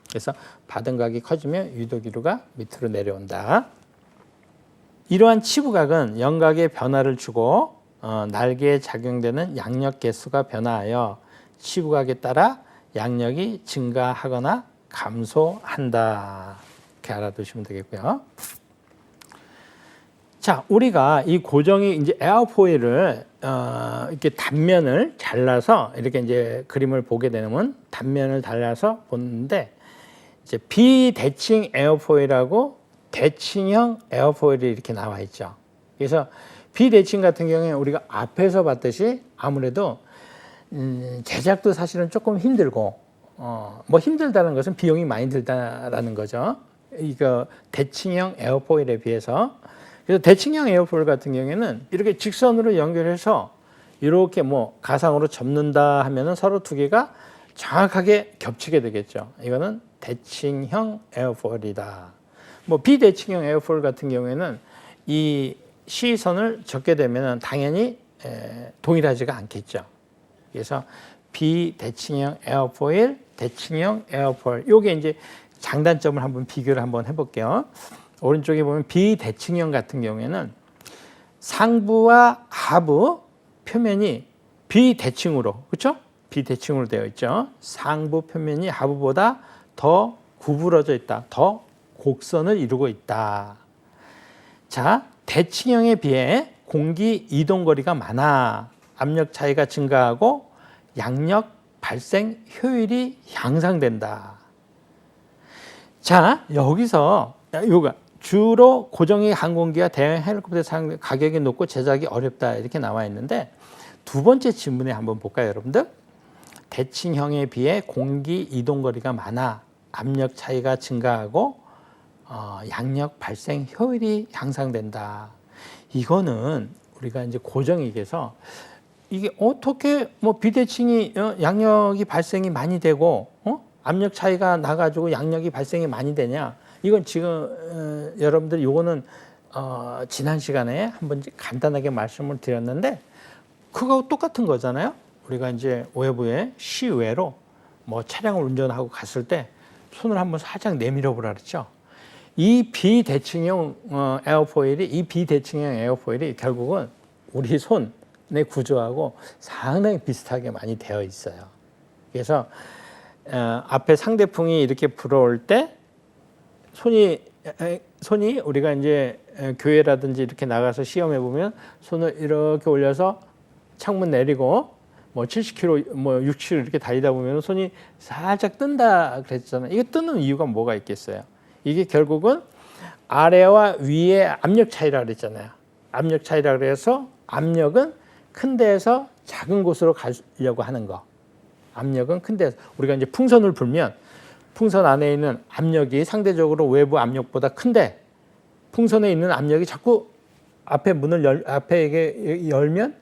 그래서 받은 각이 커지면 유도 기류가 밑으로 내려온다. 이러한 치부각은 영각의 변화를 주고 날개에 작용되는 양력 개수가 변화하여 치부각에 따라 양력이 증가하거나 감소한다. 이렇게 알아두시면 되겠고요. 자, 우리가 이 고정이 이제 에어포일을 이렇게 단면을 잘라서 이렇게 이제 그림을 보게 되면 단면을 잘라서 보는데 이제 비대칭 에어포일하고 대칭형 에어포일이 이렇게 나와 있죠. 그래서 비대칭 같은 경우에 우리가 앞에서 봤듯이 아무래도 제작도 사실은 조금 힘들고 뭐 힘들다는 것은 비용이 많이 들다라는 거죠. 이거 대칭형 에어포일에 비해서. 그래서 대칭형 에어포일 같은 경우에는 이렇게 직선으로 연결해서 이렇게 뭐 가상으로 접는다 하면은 서로 두 개가 정확하게 겹치게 되겠죠. 이거는 대칭형 에어포일이다. 뭐 비대칭형 에어포일 같은 경우에는 이 시선을 접게 되면은 당연히 동일하지가 않겠죠. 그래서 비대칭형 에어포일, 대칭형 에어포일. 요게 이제 장단점을 한번 비교를 한번 해볼게요. 오른쪽에 보면 비대칭형 같은 경우에는 상부와 하부 표면이 비대칭으로, 그렇죠? 비대칭으로 되어 있죠. 상부 표면이 하부보다 더 구부러져 있다. 더 곡선을 이루고 있다. 자, 대칭형에 비해 공기 이동 거리가 많아 압력 차이가 증가하고 양력 발생 효율이 향상된다. 자, 여기서 요가 주로 고정익 항공기와 대형 헬리콥터 가격이 높고 제작이 어렵다 이렇게 나와 있는데 두 번째 질문에 한번 볼까요, 여러분들? 대칭형에 비해 공기 이동 거리가 많아 압력 차이가 증가하고 양력 발생 효율이 향상된다. 이거는 우리가 이제 고정익에서 이게 어떻게 뭐 비대칭이 양력이 발생이 많이 되고 압력 차이가 나가지고 양력이 발생이 많이 되냐? 이건 지금 여러분들 요거는 지난 시간에 한번 간단하게 말씀을 드렸는데 그거하고 똑같은 거잖아요. 우리가 이제 외부에 시외로 뭐 차량을 운전하고 갔을 때 손을 한번 살짝 내밀어 보라 그랬죠. 이 비대칭형 에어포일이 결국은 우리 손의 구조하고 상당히 비슷하게 많이 되어 있어요. 그래서 앞에 상대풍이 이렇게 불어올 때 손이 우리가 이제 교회라든지 이렇게 나가서 시험해 보면 손을 이렇게 올려서 창문 내리고 뭐 70km, 뭐 60km 이렇게 달리다 보면 손이 살짝 뜬다 그랬잖아요. 이게 뜨는 이유가 뭐가 있겠어요? 이게 결국은 아래와 위의 압력 차이라 그랬잖아요. 압력 차이라 그래서 압력은 큰 데에서 작은 곳으로 가려고 하는 거. 압력은 큰 데에서 우리가 이제 풍선을 불면 풍선 안에 있는 압력이 상대적으로 외부 압력보다 큰데 풍선에 있는 압력이 자꾸 앞에 문을 앞에 열면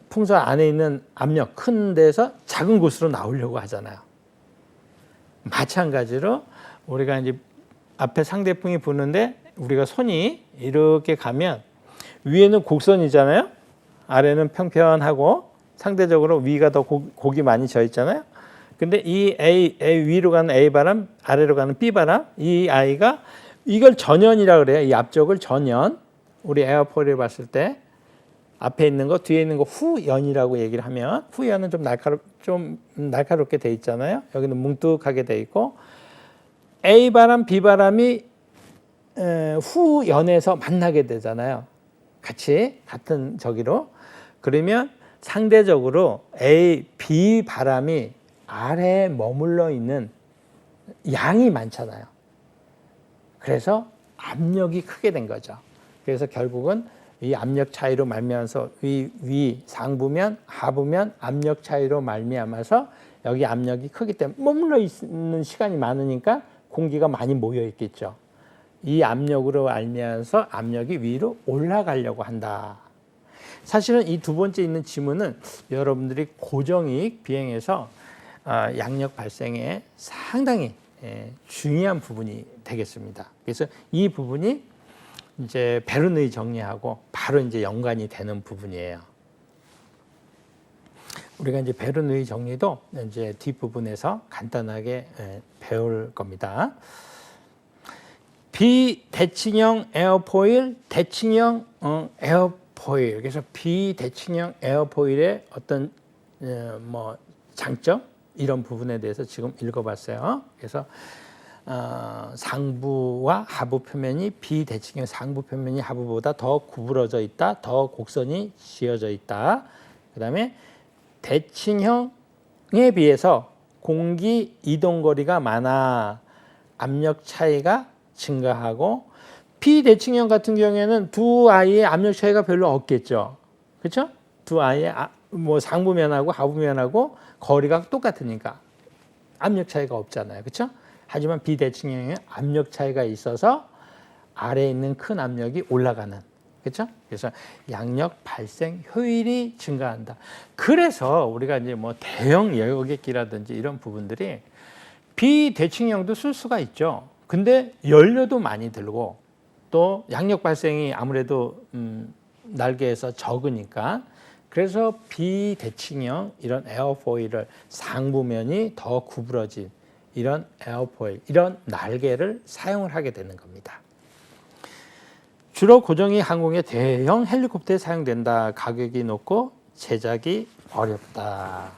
풍선 안에 있는 압력 큰 데서 작은 곳으로 나오려고 하잖아요. 마찬가지로 우리가 이제 앞에 상대풍이 부는데 우리가 손이 이렇게 가면 위에는 곡선이잖아요. 아래는 평평하고 상대적으로 위가 더 곡이 많이 져 있잖아요. 근데 이 A 위로 가는 A 바람, 아래로 가는 B 바람, 이 아이가 이걸 전연이라고 그래요. 이 앞쪽을 전연. 우리 에어포일을 봤을 때 앞에 있는 거, 뒤에 있는 거 후연이라고 얘기를 하면 후연은 좀 날카롭게 돼 있잖아요. 여기는 뭉툭하게 돼 있고 A 바람, B 바람이 후연에서 만나게 되잖아요. 같은 저기로. 그러면 상대적으로 A, B 바람이 아래에 머물러 있는 양이 많잖아요. 그래서 압력이 크게 된 거죠. 그래서 결국은 이 압력 차이로 말미암아서 위 상부면, 하부면 압력 차이로 말미암아서 여기 압력이 크기 때문에 머물러 있는 시간이 많으니까 공기가 많이 모여 있겠죠. 이 압력으로 알면서 압력이 위로 올라가려고 한다. 사실은 이 두 번째 있는 지문은 여러분들이 고정이익 비행에서 양력 발생에 상당히 중요한 부분이 되겠습니다. 그래서 이 부분이 이제 베르누이 정리하고 바로 이제 연관이 되는 부분이에요. 우리가 이제 베르누이 정리도 이제 뒷부분에서 간단하게 배울 겁니다. 비대칭형 에어포일, 대칭형 에어포일. 그래서 비대칭형 에어포일의 어떤 장점 이런 부분에 대해서 지금 읽어봤어요. 그래서 상부와 하부 표면이 비대칭형 상부 표면이 하부보다 더 구부러져 있다, 더 곡선이 지어져 있다. 그다음에 대칭형에 비해서 공기 이동 거리가 많아 압력 차이가 증가하고, 비대칭형 같은 경우에는 두 아이의 압력 차이가 별로 없겠죠. 그렇죠? 두 아이의 상부면하고 하부면하고 거리가 똑같으니까 압력 차이가 없잖아요. 그렇죠? 하지만 비대칭형에 압력 차이가 있어서 아래에 있는 큰 압력이 올라가는. 그렇죠? 그래서 양력 발생 효율이 증가한다. 그래서 우리가 이제 대형 여객기라든지 이런 부분들이 비대칭형도 쓸 수가 있죠. 근데 연료도 많이 들고 또 양력 발생이 아무래도 날개에서 적으니까, 그래서 비대칭형 이런 에어포일을 상부면이 더 구부러진 이런 에어포일, 이런 날개를 사용을 하게 되는 겁니다. 주로 고정이 항공의 대형 헬리콥터에 사용된다. 가격이 높고 제작이 어렵다.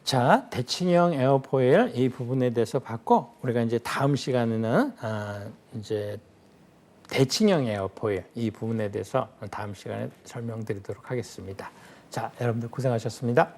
자, 대칭형 에어포일 이 부분에 대해서 봤고, 우리가 이제 다음 시간에는 이제 대칭형 에어포일 이 부분에 대해서 다음 시간에 설명드리도록 하겠습니다. 자, 여러분들 고생하셨습니다.